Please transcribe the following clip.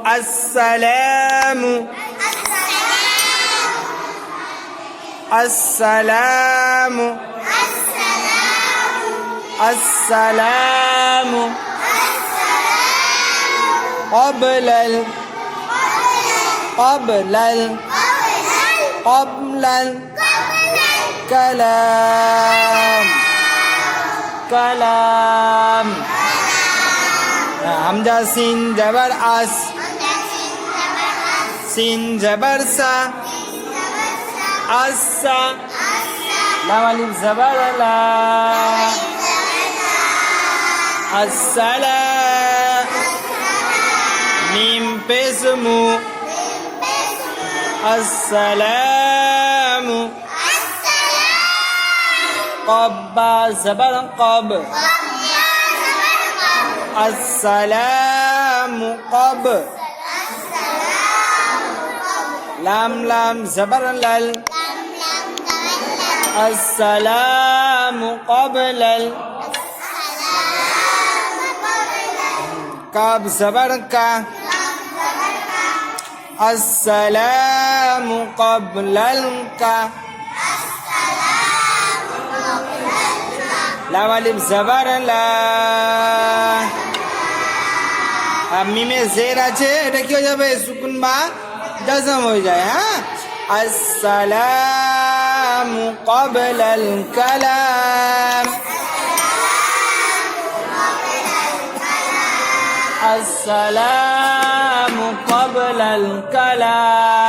السلام السلام السلام قبل الكلام كلام হামজা সিন জবর আস সিন জবর সা আসা লাম আলিফ জবর লা আসসালা মিম পেশ মু আসসালামু কব্বা জবর কব السلام قب لام لام زبر لل السلام قبل كاب زبر كا السلام قبل الكا لام الف زبر لا মিমে জের আছে, এটা কি হয়ে যাবে? সুকুন বা জাজম হয়ে যায়। হ্যাঁ, আসসালামু ক্বাবলাল কালাম আসসালামু ক্বাবলাল কালাম